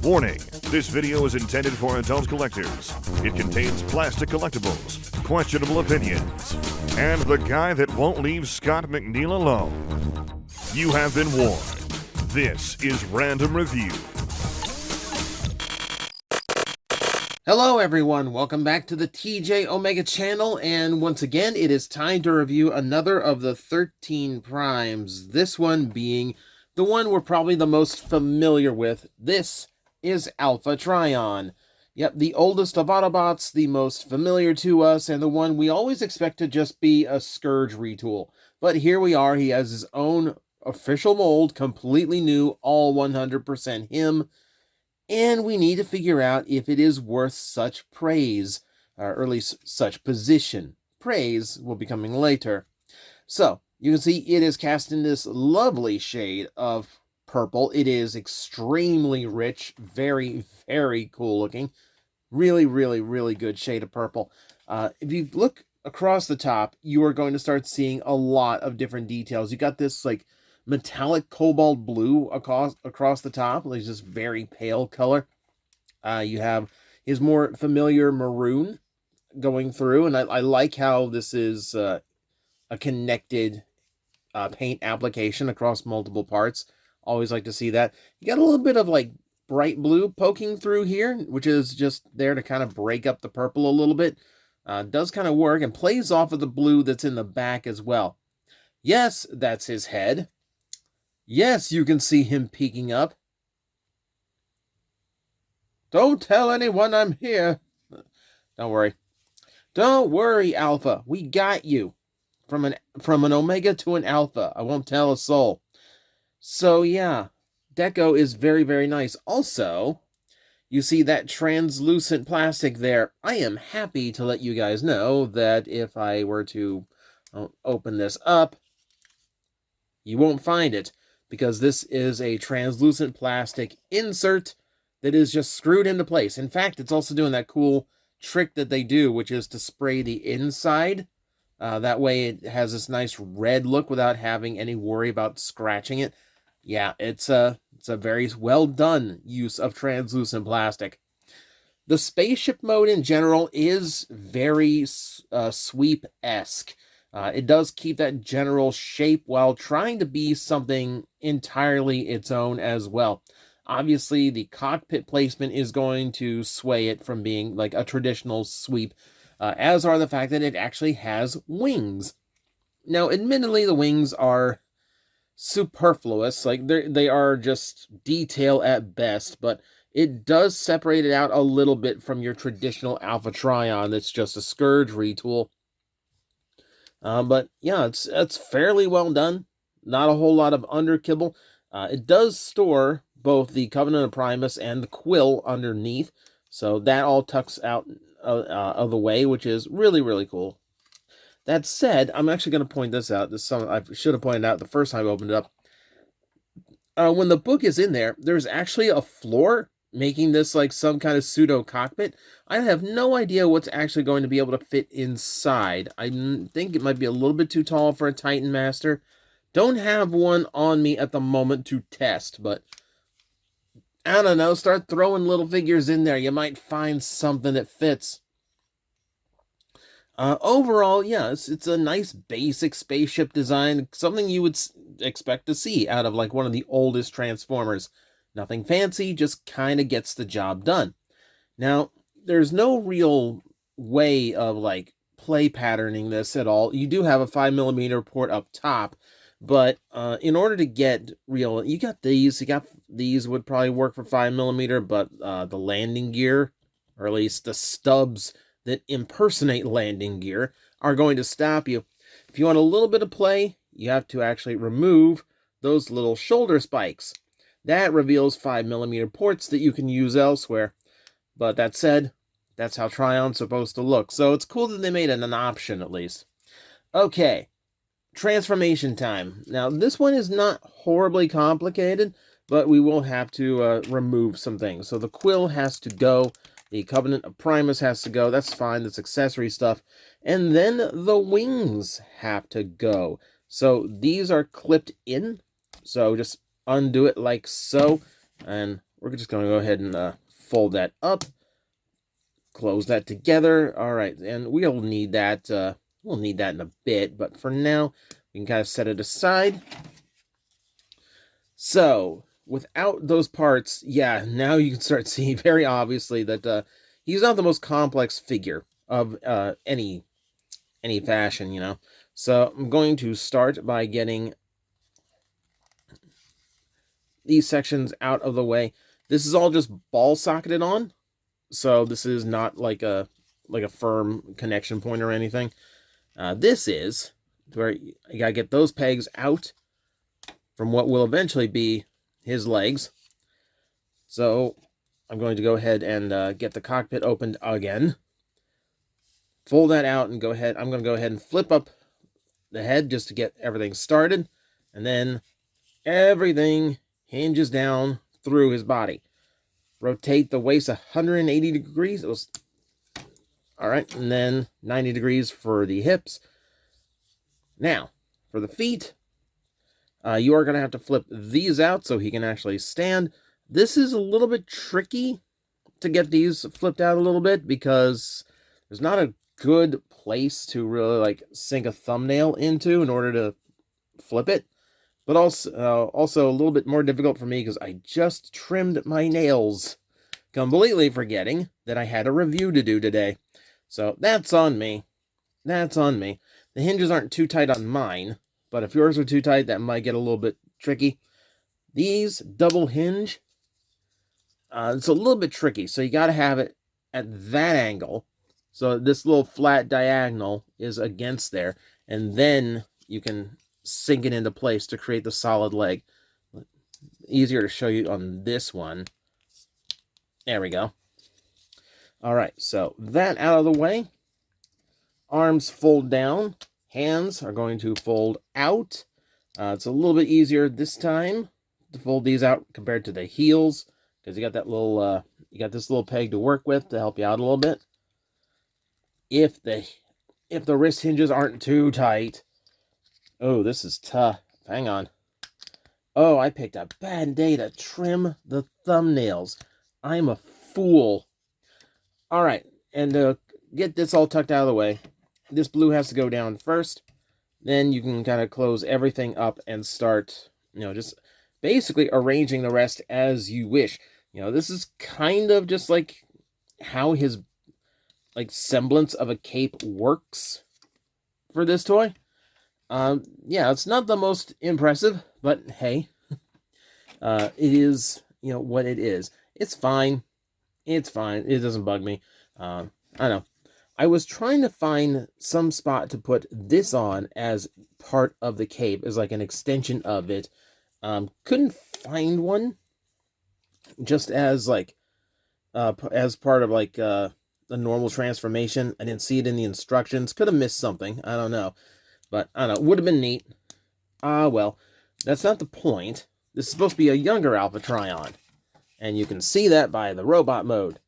Warning, this video is intended for adult collectors. It contains plastic collectibles, questionable opinions, and the guy that won't leave Scott McNeil alone. You have been warned. This is Random Review. Hello everyone, welcome back to the TJOmega channel, and once again it is time to review another of the 13 primes, this one being the one we're probably the most familiar with. This is Alpha Trion. Yep, the oldest of Autobots, the most familiar to us, and the one we always expect to just be a Scourge retool. But here we are, he has his own official mold, completely new, all 100% him. And we need to figure out if it is worth such praise, or at least such position. Praise will be coming later. So, you can see it is cast in this lovely shade of purple. It is extremely rich, very, very cool looking. Really, really, really good shade of purple. If you look across the top, you are going to start seeing a lot of different details. You got this, like, metallic cobalt blue across the top, like this very pale color. You have his more familiar maroon going through, and I like how this is a connected paint application across multiple parts. Always like to see that. You got a little bit of like bright blue poking through here, which is just there to kind of break up the purple a little bit. Does kind of work and plays off of the blue that's in the back as well. Yes, that's his head. Yes, you can see him peeking up. Don't tell anyone I'm here. Don't worry. Don't worry, Alpha. We got you. From an Omega to an Alpha. I won't tell a soul. So, yeah. Deco is very, very nice. Also, you see that translucent plastic there. I am happy to let you guys know that if I were to open this up, you won't find it. Because this is a translucent plastic insert that is just screwed into place. In fact, it's also doing that cool trick that they do, which is to spray the inside. That way it has this nice red look without having any worry about scratching it. Yeah, it's a very well done use of translucent plastic. The spaceship mode in general is very sweep-esque. It does keep that general shape while trying to be something entirely its own as well. Obviously, the cockpit placement is going to sway it from being like a traditional sweep, as are the fact that it actually has wings. Now, admittedly, the wings are superfluous. Like, they are just detail at best, but it does separate it out a little bit from your traditional Alpha Trion that's just a Scourge retool. But yeah, it's fairly well done. Not a whole lot of underkibble. It does store both the Covenant of Primus and the Quill underneath, so that all tucks out of the way, which is really, really cool. That said, I'm actually going to point this out. This is something I should have pointed out the first time I opened it up. When the book is in there, there's actually a floor, making this like some kind of pseudo cockpit. I have no idea what's actually going to be able to fit inside. I think it might be a little bit too tall for a Titan Master. Don't have one on me at the moment to test, but I don't know, start throwing little figures in there. You might find something that fits. Overall, yeah, it's a nice basic spaceship design, something you would expect to see out of like one of the oldest Transformers. Nothing fancy, just kind of gets the job done. Now, there's no real way of, like, play patterning this at all. You do have a 5mm port up top, but in order to get real, you got these would probably work for 5mm, but the landing gear, or at least the stubs that impersonate landing gear, are going to stop you. If you want a little bit of play, you have to actually remove those little shoulder spikes. That reveals 5mm ports that you can use elsewhere. But that said, that's how Trion's supposed to look. So it's cool that they made it an option, at least. Okay, transformation time. Now, this one is not horribly complicated, but we will have to remove some things. So the Quill has to go. The Covenant of Primus has to go. That's fine. That's accessory stuff. And then the wings have to go. So these are clipped in. So just undo it like so, and we're just going to go ahead and fold that up, close that together. All right, and we'll need that. We'll need that in a bit, but for now, we can kind of set it aside. So, without those parts, yeah, now you can start seeing very obviously that he's not the most complex figure of any fashion, you know. So, I'm going to start by getting these sections out of the way. This is all just ball socketed on, so this is not like a firm connection point or anything. This is where you gotta get those pegs out from what will eventually be his legs. So I'm going to go ahead and get the cockpit opened again. Fold that out and go ahead. I'm going to go ahead and flip up the head just to get everything started. And then everything hinges down through his body. Rotate the waist 180 degrees. It was all right, and then 90 degrees for the hips. Now, for the feet, you are going to have to flip these out so he can actually stand. This is a little bit tricky to get these flipped out a little bit because there's not a good place to really like sink a thumbnail into in order to flip it. But also a little bit more difficult for me because I just trimmed my nails, completely forgetting that I had a review to do today. So that's on me. That's on me. The hinges aren't too tight on mine, but if yours are too tight, that might get a little bit tricky. These double hinge, it's a little bit tricky, so you got to have it at that angle. So this little flat diagonal is against there, and then you can sink it into place to create the solid leg. Easier to show you on this one. There we go. All right, so that out of the way. Arms fold down. Hands are going to fold out. It's a little bit easier this time to fold these out compared to the heels because you got that little, you got this little peg to work with to help you out a little bit. If the wrist hinges aren't too tight. Oh, this is tough. Hang on. Oh, I picked a bad day to trim the thumbnails. I'm a fool. All right, and to get this all tucked out of the way, this blue has to go down first. Then you can kind of close everything up and start, you know, just basically arranging the rest as you wish. You know, this is kind of just like how his like semblance of a cape works for this toy. Yeah, it's not the most impressive, but hey, it is, you know, what it is. It's fine. It's fine. It doesn't bug me. I know. I was trying to find some spot to put this on as part of the cape, as like an extension of it. Couldn't find one. Just as like, as part of like the normal transformation. I didn't see it in the instructions. Could have missed something. I don't know. But I don't know. Would have been neat. Well, that's not the point. This is supposed to be a younger Alpha Trion. And you can see that by the robot mode.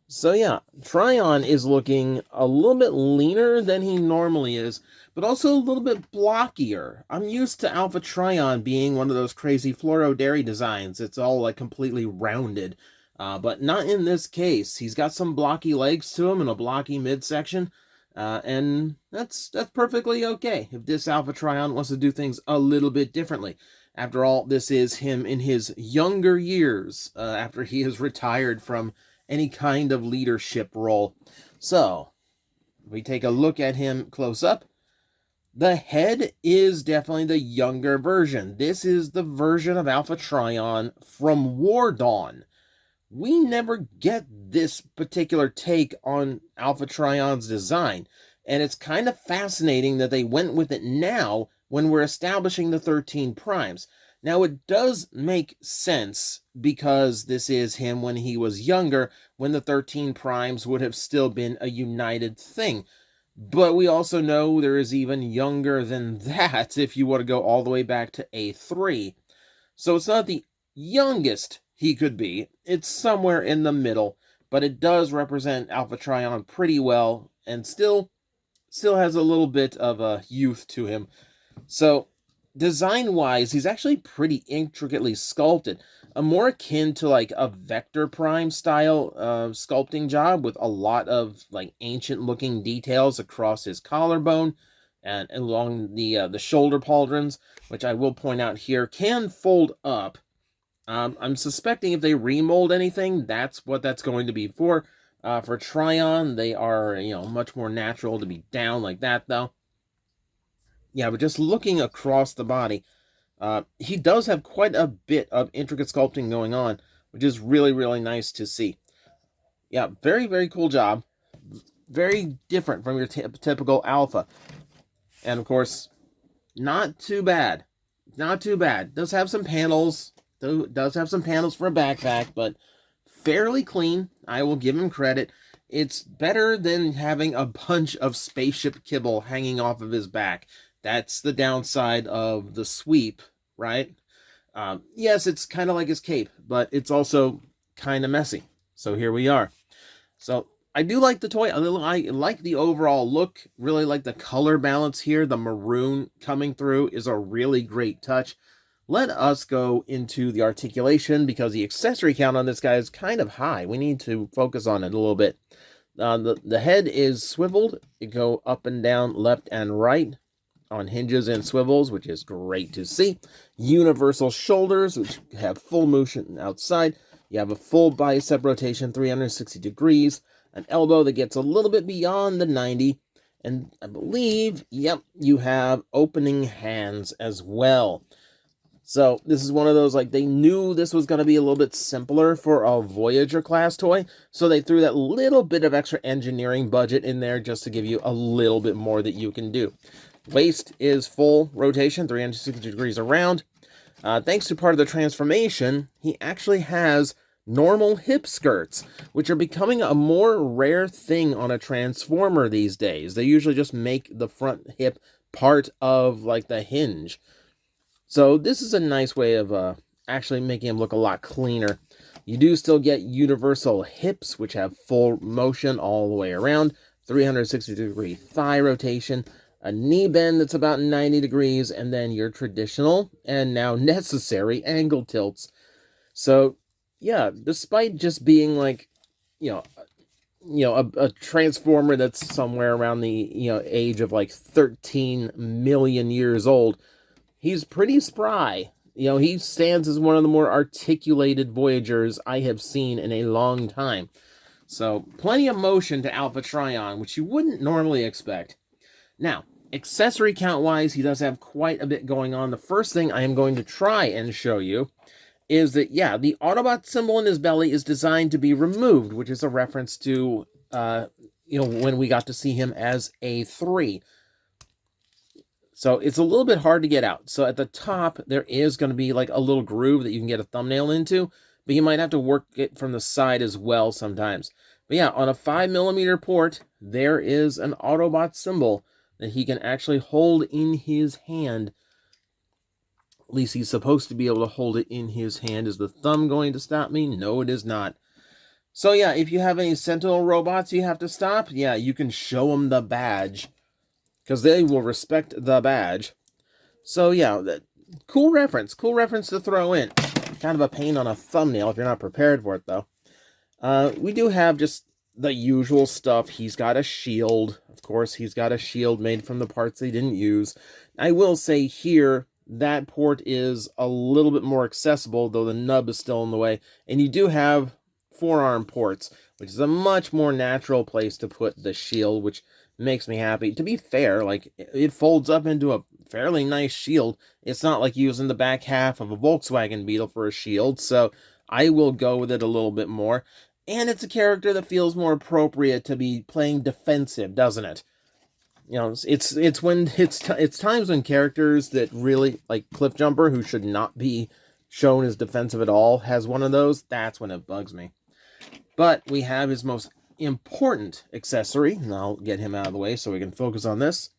So yeah, Trion is looking a little bit leaner than he normally is, but also a little bit blockier. I'm used to Alpha Trion being one of those crazy fluoro dairy designs. It's all like completely rounded, but not in this case. He's got some blocky legs to him and a blocky midsection, and that's perfectly okay if this Alpha Trion wants to do things a little bit differently. After all, this is him in his younger years, after he has retired from any kind of leadership role. So, if we take a look at him close up, the head is definitely the younger version. This is the version of Alpha Trion from War Dawn. We never get this particular take on Alpha Trion's design, and it's kind of fascinating that they went with it now when we're establishing the 13 primes. Now, it does make sense because this is him when he was younger, when the 13 primes would have still been a united thing. But we also know there is even younger than that if you want to go all the way back to A3. So it's not the youngest he could be. It's somewhere in the middle, but it does represent Alpha Trion pretty well and still has a little bit of a youth to him. So, design-wise, he's actually pretty intricately sculpted. more akin to like a Vector Prime style sculpting job with a lot of like ancient looking details across his collarbone and along the shoulder pauldrons, which I will point out here can fold up. I'm suspecting if they remold anything, that's what that's going to be for. For Trion, they are, much more natural to be down like that, though. Yeah, but just looking across the body, he does have quite a bit of intricate sculpting going on, which is really, really nice to see. Yeah, very, very cool job. Very different from your typical alpha. And, of course, not too bad. Not too bad. Does have some panels. Does have some panels for a backpack, but fairly clean. I will give him credit. It's better than having a bunch of spaceship kibble hanging off of his back. That's the downside of the sweep, right? Yes, it's kind of like his cape, but it's also kind of messy. So here we are. So I do like the toy. I like the overall look. Really like the color balance here. The maroon coming through is a really great touch. Let us go into the articulation because the accessory count on this guy is kind of high. We need to focus on it a little bit. The head is swiveled. It go up and down, left and right on hinges and swivels, which is great to see. Universal shoulders, which have full motion outside. You have a full bicep rotation, 360 degrees. An elbow that gets a little bit beyond the 90. And I believe, yep, you have opening hands as well. So this is one of those, like, they knew this was going to be a little bit simpler for a Voyager class toy, so they threw that little bit of extra engineering budget in there just to give you a little bit more that you can do. Waist is full rotation, 360 degrees around. Thanks to part of the transformation, he actually has normal hip skirts, which are becoming a more rare thing on a Transformer these days. They usually just make the front hip part of, like, the hinge. So this is a nice way of actually making him look a lot cleaner. You do still get universal hips, which have full motion all the way around, 360-degree thigh rotation, a knee bend that's about 90 degrees, and then your traditional and now necessary angle tilts. So, yeah, despite just being like, a Transformer that's somewhere around the, age of like 13 million years old, he's pretty spry. He stands as one of the more articulated Voyagers I have seen in a long time. So, plenty of motion to Alpha Trion, which you wouldn't normally expect. Now, accessory count-wise, he does have quite a bit going on. The first thing I am going to try and show you is that, yeah, the Autobot symbol in his belly is designed to be removed, which is a reference to, when we got to see him as A3. So it's a little bit hard to get out. So at the top, there is going to be like a little groove that you can get a thumbnail into, but you might have to work it from the side as well sometimes. But yeah, on a 5mm port, there is an Autobot symbol that he can actually hold in his hand. At least he's supposed to be able to hold it in his hand. Is the thumb going to stop me? No, it is not. So yeah, if you have any Sentinel robots you have to stop, yeah, you can show them the badge, because they will respect the badge. So yeah, cool reference to throw in. Kind of a pain on a thumbnail if you're not prepared for it, though. We do have just the usual stuff. He's got a shield. Of course, he's got a shield made from the parts they didn't use. I will say here, that port is a little bit more accessible, though the nub is still in the way. And you do have forearm ports, which is a much more natural place to put the shield, which makes me happy. To be fair, like, it folds up into a fairly nice shield. It's not like using the back half of a Volkswagen Beetle for a shield, so I will go with it a little bit more. And it's a character that feels more appropriate to be playing defensive, doesn't it? It's times when characters that really, like Cliffjumper, who should not be shown as defensive at all, has one of those. That's when it bugs me. But we have his most important accessory, and I'll get him out of the way so we can focus on this.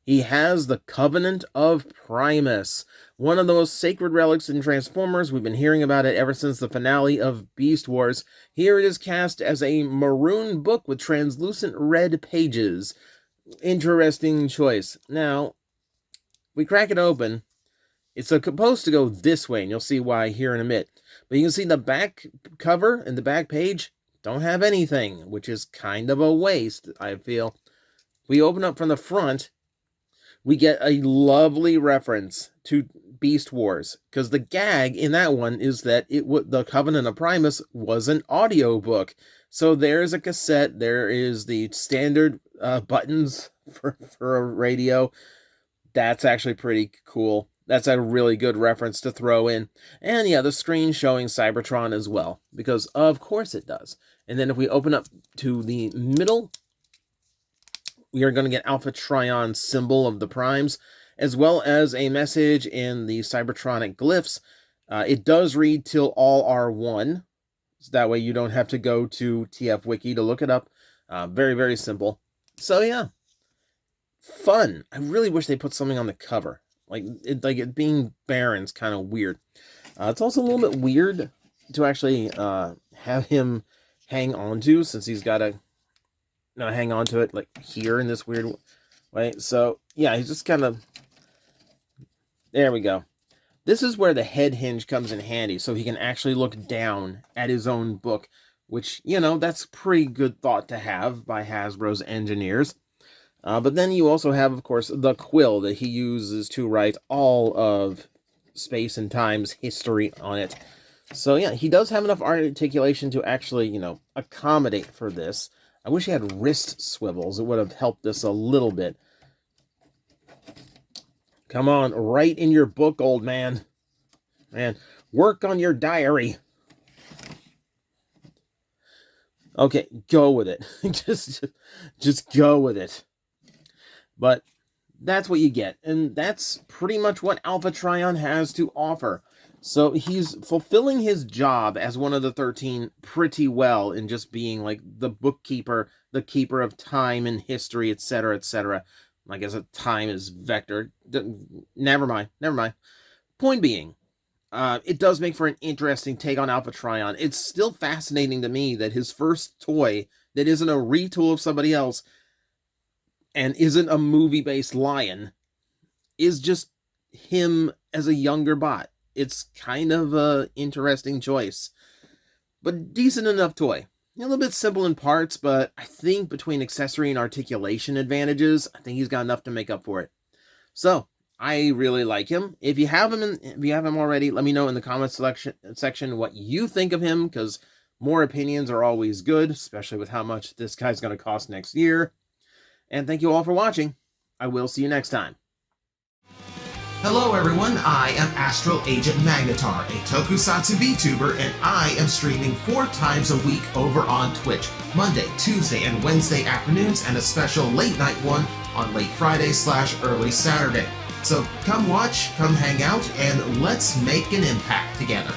He has the Covenant of Primus, one of the most sacred relics in Transformers. We've been hearing about it ever since the finale of Beast Wars. Here it is cast as a maroon book with translucent red pages. Interesting choice. Now, we crack it open. It's supposed to go this way, and you'll see why here in a minute. But you can see the back cover and the back page don't have anything, which is kind of a waste, I feel. We open up from the front, we get a lovely reference to Beast Wars, because the gag in that one is that the Covenant of Primus was an audiobook. So there's a cassette, there is the standard buttons for a radio. That's actually pretty cool. That's a really good reference to throw in. And yeah, the screen showing Cybertron as well, because of course it does. And then if we open up to the middle, we are going to get Alpha Trion symbol of the primes, as well as a message in the Cybertronic glyphs. It does read till all are one. So that way you don't have to go to TF Wiki to look it up. Very, very simple. So yeah, fun. I really wish they put something on the cover. Like it being Baron's kind of weird. It's also a little bit weird to actually have him hang on to, since he's got to hang on to it like here in this weird way. So yeah, he's just kind of, there we go. This is where the head hinge comes in handy, so he can actually look down at his own book, which, that's pretty good thought to have by Hasbro's engineers. But then you also have, of course, the quill that he uses to write all of Space and Time's history on it. So yeah, he does have enough articulation to actually, accommodate for this. I wish he had wrist swivels. It would have helped this a little bit. Come on, write in your book, old man. Man, work on your diary. Okay, go with it. just go with it. But that's what you get. And that's pretty much what Alpha Trion has to offer. So he's fulfilling his job as one of the 13 pretty well in just being like the bookkeeper, the keeper of time and history, etc., etc. I guess time is vector. Never mind. Point being, it does make for an interesting take on Alpha Trion. It's still fascinating to me that his first toy that isn't a retool of somebody else and isn't a movie-based lion is just him as a younger bot. It's kind of an interesting choice, but decent enough toy. A little bit simple in parts, but I think between accessory and articulation advantages, I think he's got enough to make up for it. So I really like him. If you have him already, let me know in the comments section what you think of him, because more opinions are always good, especially with how much this guy's going to cost next year. And thank you all for watching. I will see you next time. Hello everyone, I am Astral Agent Magnetar, a Tokusatsu VTuber, and I am streaming 4 times a week over on Twitch, Monday, Tuesday, and Wednesday afternoons, and a special late night one on late Friday/early Saturday. So come watch, come hang out, and let's make an impact together.